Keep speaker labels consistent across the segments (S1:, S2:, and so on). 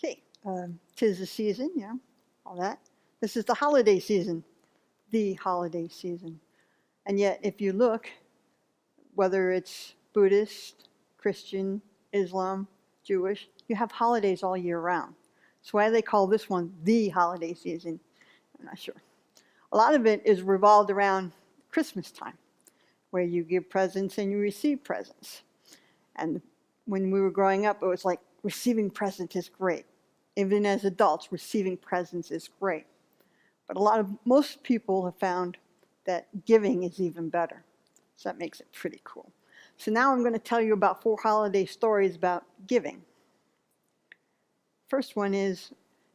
S1: Okay, 'tis the season, all that. This is the holiday season, And yet, if you look, whether it's Buddhist, Christian, Islam, Jewish, you have holidays all year round. So why do they call this one the holiday season? I'm not sure. A lot of it is revolved around Christmas time, where you give presents and you receive presents. And when we were growing up, it was like receiving presents is great. Even as adults, receiving presents is great. But most people have found that giving is even better. So that makes it pretty cool. So now I'm going to tell you about 4 holiday stories about giving. First one is,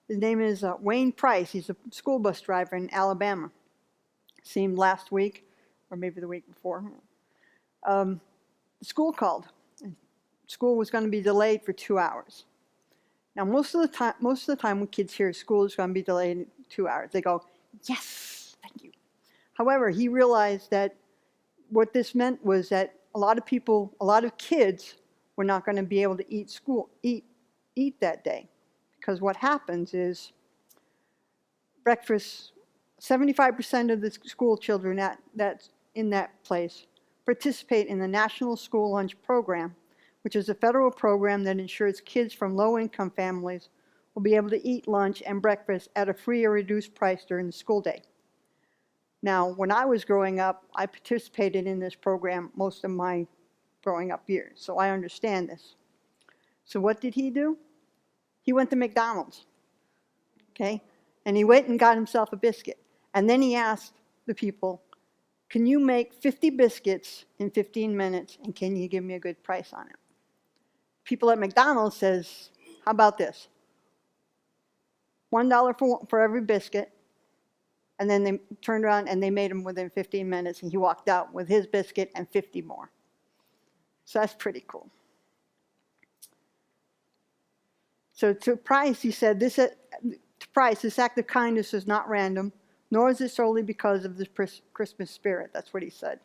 S1: his name is Wayne Price. He's a school bus driver in Alabama. See him last week, or maybe the week before. The school called. School was going to be delayed for 2 hours. Now, most of the time when kids hear school is going to be delayed 2 hours, they go, yes, thank you. However, he realized that what this meant was that a lot of kids were not going to be able to eat that day. Because what happens is breakfast, 75% of the school children that's in that place participate in the National School Lunch Program, which is a federal program that ensures kids from low-income families will be able to eat lunch and breakfast at a free or reduced price during the school day. Now, when I was growing up, I participated in this program most of my growing up years, so I understand this. So what did he do? He went to McDonald's, okay? And he went and got himself a biscuit. And then he asked the people, can you make 50 biscuits in 15 minutes, and can you give me a good price on it? People at McDonald's says, how about this? $1 for every biscuit. And then they turned around and they made him within 15 minutes, and he walked out with his biscuit and 50 more. So that's pretty cool. So to Price, he said, this act of kindness is not random, nor is it solely because of the Christmas spirit. That's what he said.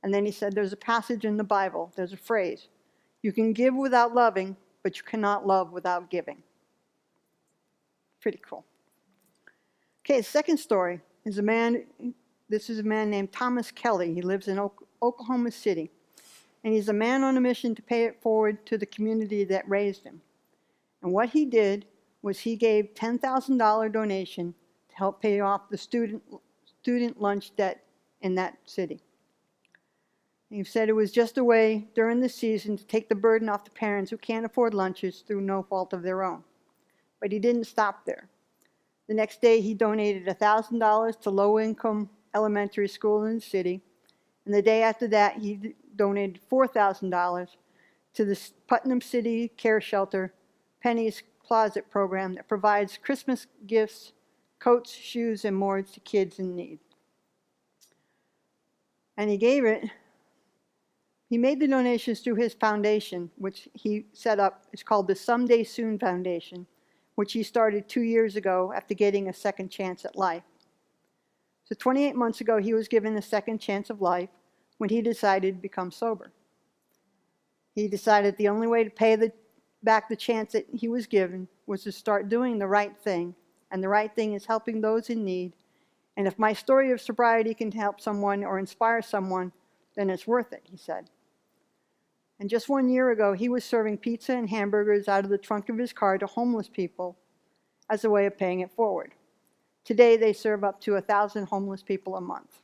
S1: And then he said, there's a passage in the Bible, there's a phrase, you can give without loving, but you cannot love without giving. Pretty cool. Okay, the second story is a man named Thomas Kelly. He lives in Oklahoma City. And he's a man on a mission to pay it forward to the community that raised him. And what he did was he gave $10,000 donation to help pay off the student lunch debt in that city. And he said it was just a way during the season to take the burden off the parents who can't afford lunches through no fault of their own. But he didn't stop there. The next day he donated $1,000 to low-income elementary school in the city. And the day after that he donated $4,000 to the Putnam City Care Shelter Penny's Closet program that provides Christmas gifts, coats, shoes, and more to kids in need. And he made the donations through his foundation, which he set up. It's called the Someday Soon Foundation, which he started 2 years ago after getting a second chance at life. So 28 months ago, he was given a second chance of life when he decided to become sober. He decided the only way to pay back the chance that he was given was to start doing the right thing, and the right thing is helping those in need. And if my story of sobriety can help someone or inspire someone, then it's worth it, he said. And just 1 year ago, he was serving pizza and hamburgers out of the trunk of his car to homeless people as a way of paying it forward. Today, they serve up to 1,000 homeless people a month.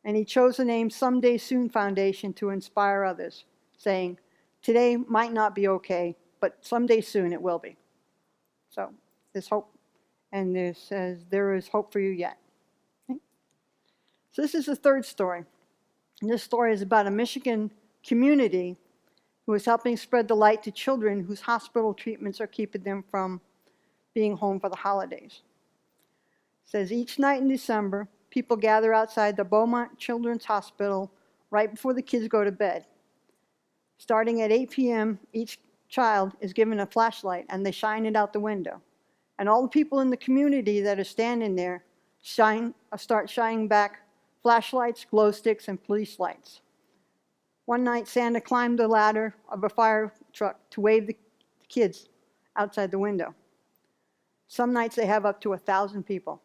S1: And he chose the name Someday Soon Foundation to inspire others, saying, today might not be okay, but someday soon it will be. So there's hope, and it says there is hope for you yet. Okay? So this is the third story. And this story is about a Michigan community who is helping spread the light to children whose hospital treatments are keeping them from being home for the holidays. It says each night in December, people gather outside the Beaumont Children's Hospital right before the kids go to bed. Starting at 8 p.m., each child is given a flashlight and they shine it out the window. And all the people in the community that are standing there start shining back flashlights, glow sticks, and police lights. One night, Santa climbed the ladder of a fire truck to wave the kids outside the window. Some nights they have up to 1,000 people.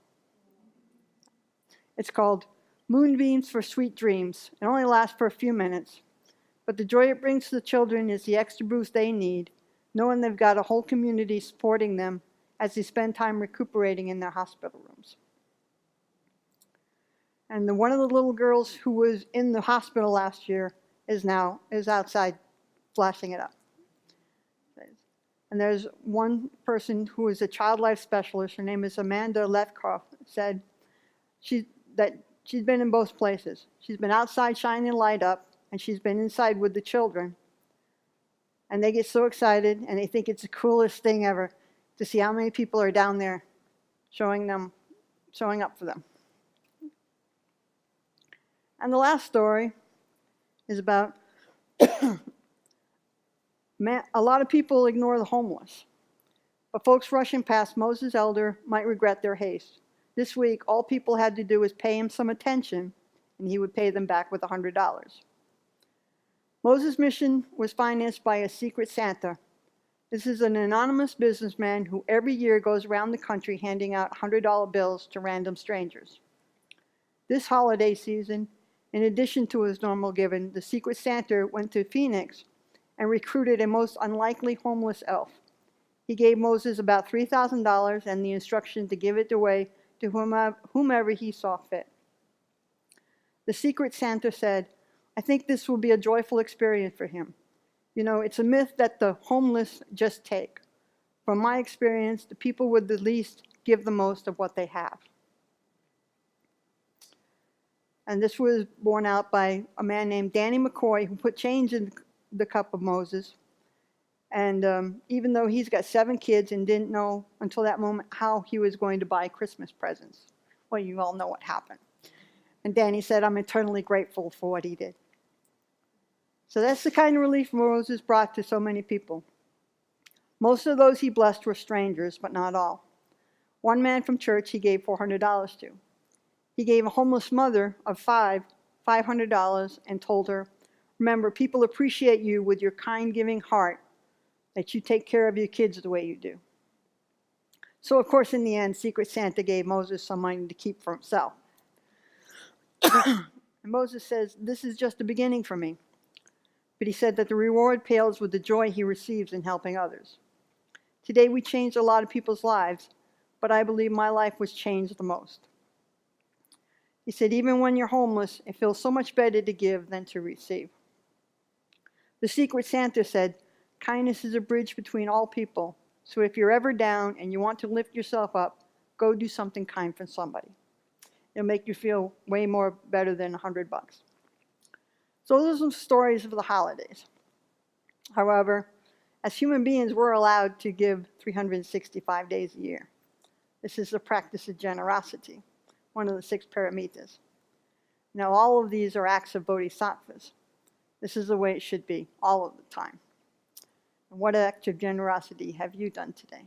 S1: It's called Moonbeams for Sweet Dreams. It only lasts for a few minutes, but the joy it brings to the children is the extra boost they need, knowing they've got a whole community supporting them as they spend time recuperating in their hospital rooms. And one of the little girls who was in the hospital last year is outside flashing it up. And there's one person who is a child life specialist, her name is Amanda Lefkoff, said that she's been in both places. She's been outside shining light up, and she's been inside with the children. And they get so excited, and they think it's the coolest thing ever to see how many people are down there showing up for them. And the last story is about a lot of people ignore the homeless, but folks rushing past Moses Elder might regret their haste. This week, all people had to do was pay him some attention, and he would pay them back with $100. Moses' mission was financed by a secret Santa. This is an anonymous businessman who every year goes around the country handing out $100 bills to random strangers. This holiday season, in addition to his normal giving, the secret Santa went to Phoenix and recruited a most unlikely homeless elf. He gave Moses about $3,000 and the instruction to give it away to whomever he saw fit. The secret Santa said, "I think this will be a joyful experience for him. You know, it's a myth that the homeless just take. From my experience, the people with the least give the most of what they have." And this was borne out by a man named Danny McCoy, who put change in the cup of Moses. And even though he's got 7 kids and didn't know until that moment how he was going to buy Christmas presents. Well, you all know what happened. And Danny said, "I'm eternally grateful for what he did." So that's the kind of relief Moses brought to so many people. Most of those he blessed were strangers, but not all. One man from church he gave $400 to. He gave a homeless mother of 5 $500 and told her, "Remember, people appreciate you with your kind, giving heart, that you take care of your kids the way you do." So, of course, in the end, Secret Santa gave Moses some money to keep for himself. And Moses says, "This is just the beginning for me." But he said that the reward pales with the joy he receives in helping others. Today, we changed a lot of people's lives, but I believe my life was changed the most. He said, "Even when you're homeless, it feels so much better to give than to receive." The secret Santa said, "Kindness is a bridge between all people. So if you're ever down and you want to lift yourself up, go do something kind for somebody. It'll make you feel way more better than $100. So those are some stories of the holidays. However, as human beings, we're allowed to give 365 days a year. This is the practice of generosity, one of the 6 paramitas. Now, all of these are acts of bodhisattvas. This is the way it should be, all of the time. And what act of generosity have you done today?